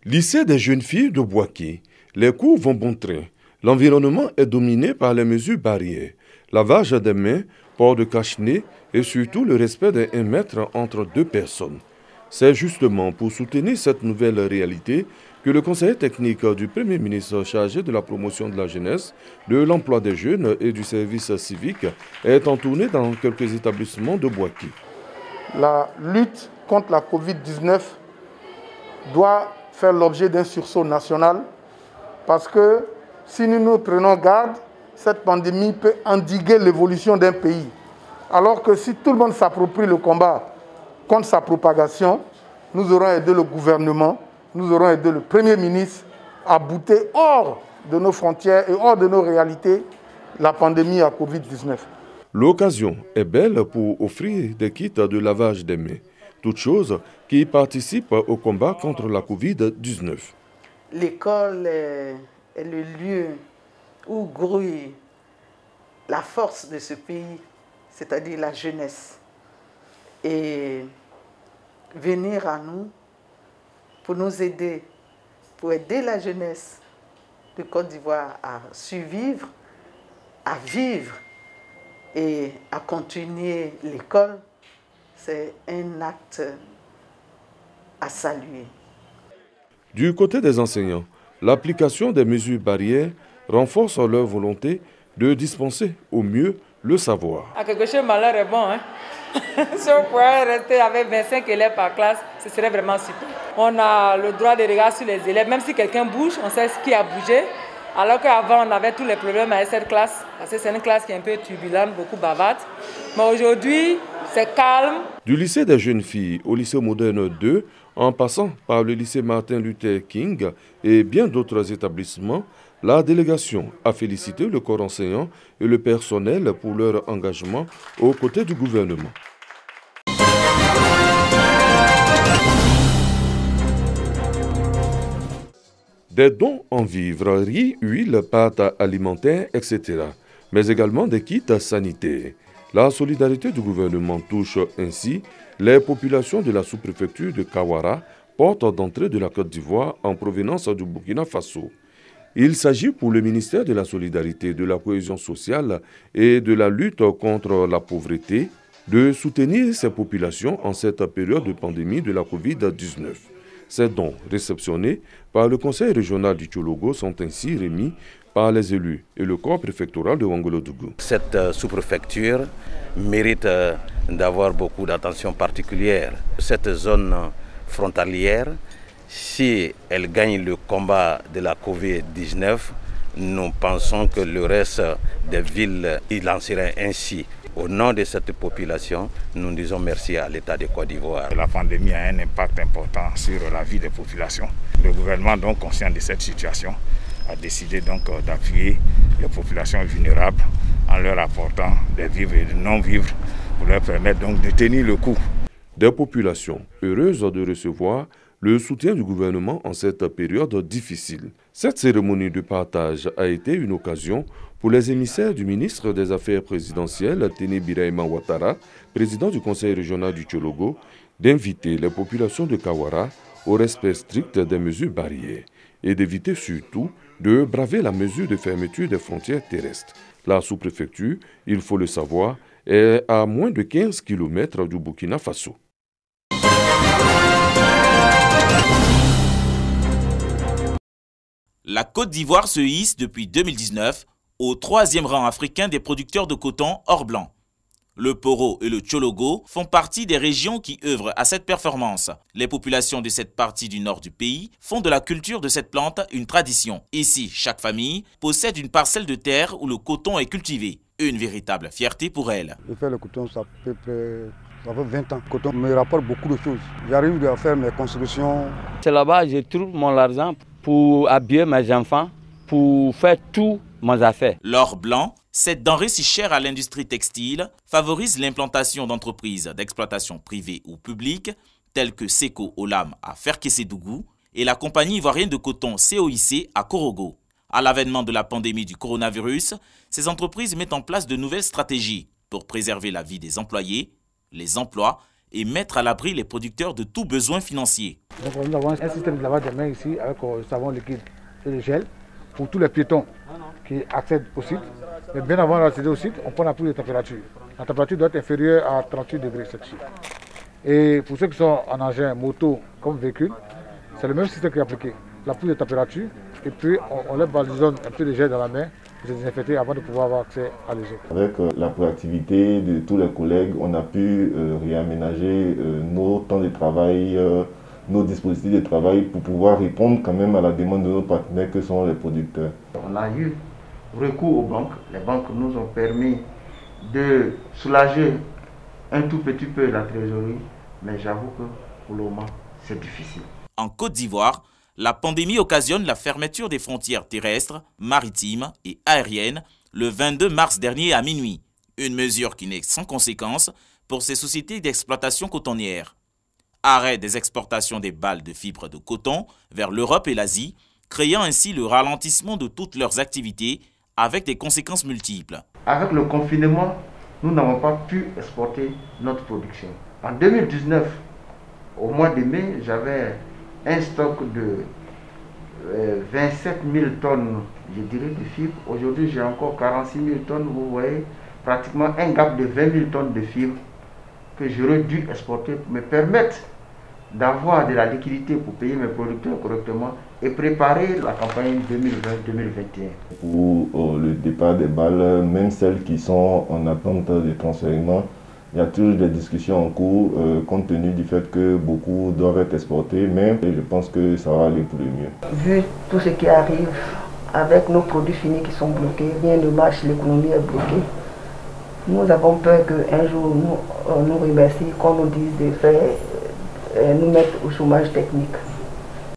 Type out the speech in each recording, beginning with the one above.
Lycée des jeunes filles de Boaké. Les cours vont bon train. L'environnement est dominé par les mesures barrières. Lavage des mains, port de cache-nez et surtout le respect des 1 mètre entre 2 personnes. C'est justement pour soutenir cette nouvelle réalité que le conseiller technique du Premier ministre chargé de la promotion de la jeunesse, de l'emploi des jeunes et du service civique est en tournée dans quelques établissements de Boaké. La lutte contre la Covid-19 doit faire l'objet d'un sursaut national parce que si nous nous prenons garde, cette pandémie peut endiguer l'évolution d'un pays. Alors que si tout le monde s'approprie le combat contre sa propagation, nous aurons aidé le gouvernement, nous aurons aidé le Premier ministre à bouter hors de nos frontières et hors de nos réalités la pandémie à Covid-19. L'occasion est belle pour offrir des kits de lavage des mains, toutes choses qui participent au combat contre la Covid-19. L'école est le lieu où grouille la force de ce pays, c'est-à-dire la jeunesse. Et venir à nous pour nous aider, pour aider la jeunesse de Côte d'Ivoire à survivre, à vivre et à continuer l'école, c'est un acte à saluer. Du côté des enseignants, l'application des mesures barrières renforce leur volonté de dispenser au mieux le savoir. À quelque chose, malheur est bon. Si on pouvait rester avec 25 élèves par classe, ce serait vraiment super. On a le droit de regarder sur les élèves, même si quelqu'un bouge, on sait ce qui a bougé. Alors qu'avant, on avait tous les problèmes avec cette classe, parce que c'est une classe qui est un peu turbulente, beaucoup bavarde. Mais aujourd'hui, c'est calme. Du lycée des jeunes filles au lycée moderne 2, en passant par le lycée Martin Luther King et bien d'autres établissements, la délégation a félicité le corps enseignant et le personnel pour leur engagement aux côtés du gouvernement. Des dons en vivres, riz, huile, pâtes alimentaires, etc. Mais également des kits sanitaires. La solidarité du gouvernement touche ainsi les populations de la sous-préfecture de Kawara, porte d'entrée de la Côte d'Ivoire en provenance du Burkina Faso. Il s'agit pour le ministère de la Solidarité, de la Cohésion sociale et de la lutte contre la pauvreté de soutenir ces populations en cette période de pandémie de la Covid-19. Ces dons réceptionnés par le conseil régional du Tchologo sont ainsi remis par les élus et le corps préfectoral de Ouangolodougou. Cette sous-préfecture mérite d'avoir beaucoup d'attention particulière. Cette zone frontalière, si elle gagne le combat de la Covid-19, nous pensons que le reste des villes y lanceraient ainsi. Au nom de cette population, nous disons merci à l'État de Côte d'Ivoire. La pandémie a un impact important sur la vie des populations. Le gouvernement, donc conscient de cette situation, a décidé donc d'appuyer les populations vulnérables en leur apportant des vivres et des non-vivres pour leur permettre donc de tenir le coup. Des populations heureuses de recevoir le soutien du gouvernement en cette période difficile. Cette cérémonie de partage a été une occasion pour les émissaires du ministre des Affaires présidentielles, Téné Birahima Ouattara, président du conseil régional du Tchologo, d'inviter les populations de Kawara au respect strict des mesures barrières et d'éviter surtout de braver la mesure de fermeture des frontières terrestres. La sous-préfecture, il faut le savoir, est à moins de 15 km du Burkina Faso. La Côte d'Ivoire se hisse depuis 2019 au 3e rang africain des producteurs de coton hors blanc. Le Poro et le Tchologo font partie des régions qui œuvrent à cette performance. Les populations de cette partie du nord du pays font de la culture de cette plante une tradition. Ici, chaque famille possède une parcelle de terre où le coton est cultivé. Une véritable fierté pour elle. Je fais le coton, ça fait 20 ans. Le coton me rapporte beaucoup de choses. J'arrive à faire mes constructions. C'est là-bas que je trouve mon argent pour habiller mes enfants, pour faire tout mes affaires. L'or blanc, cette denrée si chère à l'industrie textile, favorise l'implantation d'entreprises d'exploitation privée ou publique, telles que Seco Olam à Ferkessédougou et la compagnie ivoirienne de coton COIC à Korogo. À l'avènement de la pandémie du coronavirus, ces entreprises mettent en place de nouvelles stratégies pour préserver la vie des employés, les emplois et mettre à l'abri les producteurs de tout besoin financier. Donc nous avons un système de lavage des mains ici avec le savon liquide et le gel pour tous les piétons qui accèdent au site. Mais bien avant d'accéder au site, on prend la prise de température. La température doit être inférieure à 38 degrés Celsius. Et pour ceux qui sont en engin, moto comme véhicule, c'est le même système qui est appliqué. La prise de température et puis on lève un peu de gel dans la main pour se désinfecter avant de pouvoir avoir accès à l'eau. Avec la proactivité de tous les collègues, on a pu réaménager nos temps de travail, nos dispositifs de travail pour pouvoir répondre quand même à la demande de nos partenaires que sont les producteurs. On a eu recours aux banques. Les banques nous ont permis de soulager un tout petit peu la trésorerie, mais j'avoue que pour le moment, c'est difficile. En Côte d'Ivoire, la pandémie occasionne la fermeture des frontières terrestres, maritimes et aériennes le 22 mars dernier à minuit. Une mesure qui n'est sans conséquence pour ces sociétés d'exploitation cotonnière. Arrêt des exportations des balles de fibres de coton vers l'Europe et l'Asie, créant ainsi le ralentissement de toutes leurs activités avec des conséquences multiples. Avec le confinement, nous n'avons pas pu exporter notre production. En 2019, au mois de mai, j'avais un stock de 27 000 tonnes, je dirais, de fibres. Aujourd'hui, j'ai encore 46 000 tonnes. Vous voyez, pratiquement un gap de 20 000 tonnes de fibres que j'aurais dû exporter pour me permettre d'avoir de la liquidité pour payer mes producteurs correctement et préparer la campagne 2020-2021. Pour le départ des balles, même celles qui sont en attente de transfèrement, il y a toujours des discussions en cours compte tenu du fait que beaucoup doivent être exportés, mais je pense que ça va aller pour le mieux. Vu tout ce qui arrive avec nos produits finis qui sont bloqués, rien ne marche, l'économie est bloquée. Nous avons peur qu'un jour on nous remercie, qu'on nous dise de faire, nous mettre au chômage technique.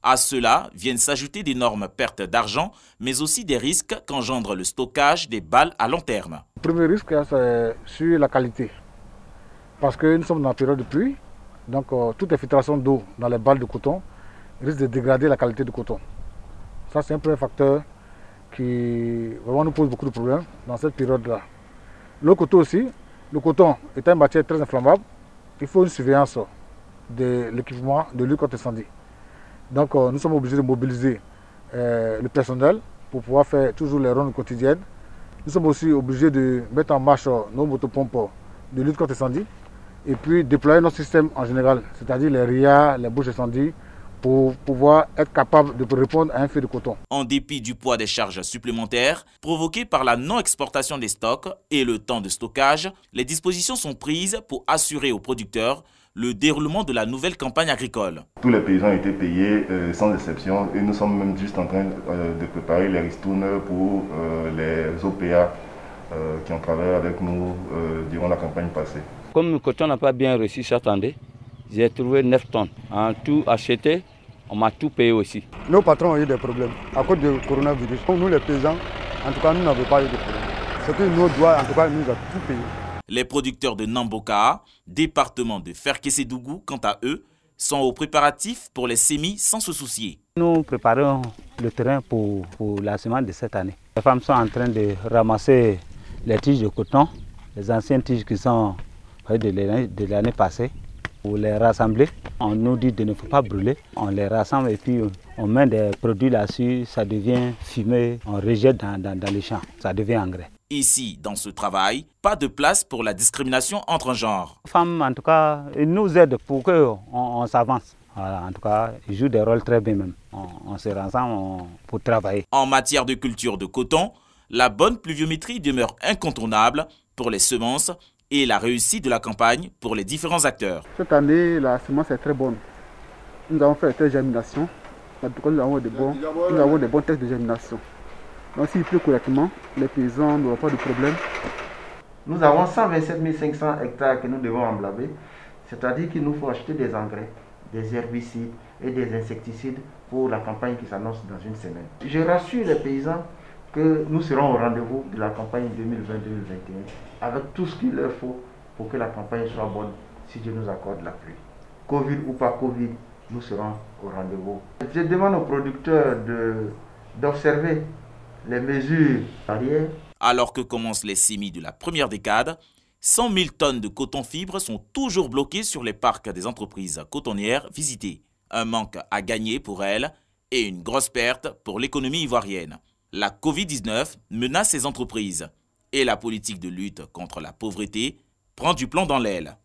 À cela viennent s'ajouter d'énormes pertes d'argent, mais aussi des risques qu'engendre le stockage des balles à long terme. Le premier risque, c'est sur la qualité. Parce que nous sommes dans la période de pluie, donc toute infiltration d'eau dans les balles de coton risque de dégrader la qualité du coton. Ça, c'est un premier facteur qui vraiment nous pose beaucoup de problèmes dans cette période-là. Le coton aussi, le coton est une matière très inflammable. Il faut une surveillance de l'équipement de lutte contre l'incendie. Donc nous sommes obligés de mobiliser le personnel pour pouvoir faire toujours les rondes quotidiennes. Nous sommes aussi obligés de mettre en marche nos motopompes de lutte contre l'incendie et puis déployer notre système en général, c'est-à-dire les RIA, les bouches d'incendie, pour pouvoir être capable de répondre à un feu de coton. En dépit du poids des charges supplémentaires provoquées par la non-exportation des stocks et le temps de stockage, les dispositions sont prises pour assurer aux producteurs le déroulement de la nouvelle campagne agricole. Tous les paysans ont été payés sans exception et nous sommes même juste en train de préparer les ristournes pour les OPA qui ont travaillé avec nous durant la campagne passée. Comme le coton n'a pas bien reçu cette année, j'ai trouvé 9 tonnes. En tout acheté, on m'a tout payé aussi. Nos patrons ont eu des problèmes à cause du coronavirus. Nous les paysans, en tout cas, nous n'avons pas eu de problème. C'est que nos doigts, en tout cas, nous avons tout payé. Les producteurs de Namboka, département de Ferkessédougou, quant à eux, sont aux préparatifs pour les semis sans se soucier. Nous préparons le terrain pour la semence de cette année. Les femmes sont en train de ramasser les tiges de coton, les anciennes tiges qui sont de l'année passée, pour les rassembler. On nous dit de ne pas brûler, on les rassemble et puis on met des produits là-dessus, ça devient fumé, on rejette dans les champs, ça devient engrais. Ici, dans ce travail, pas de place pour la discrimination entre genres. Les femmes, en tout cas, ils nous aident pour qu'on s'avance. Voilà, en tout cas, ils jouent des rôles très bien même. On se rassemble pour travailler. En matière de culture de coton, la bonne pluviométrie demeure incontournable pour les semences et la réussite de la campagne pour les différents acteurs. Cette année, la semence est très bonne. Nous avons fait des germinations. En tout cas, nous avons des bons tests de germination. Donc s'il pleut correctement, les paysans n'auront pas de problème. Nous avons 127 500 hectares que nous devons emblaber, c'est-à-dire qu'il nous faut acheter des engrais, des herbicides et des insecticides pour la campagne qui s'annonce dans une semaine. Je rassure les paysans que nous serons au rendez-vous de la campagne 2020-2021 avec tout ce qu'il leur faut pour que la campagne soit bonne si Dieu nous accorde la pluie. Covid ou pas Covid, nous serons au rendez-vous. Je demande aux producteurs d'observer les mesures barrières. Alors que commencent les semis de la première décade, 100 000 tonnes de coton-fibre sont toujours bloquées sur les parcs des entreprises cotonnières visitées. Un manque à gagner pour elles et une grosse perte pour l'économie ivoirienne. La Covid-19 menace ces entreprises et la politique de lutte contre la pauvreté prend du plomb dans l'aile.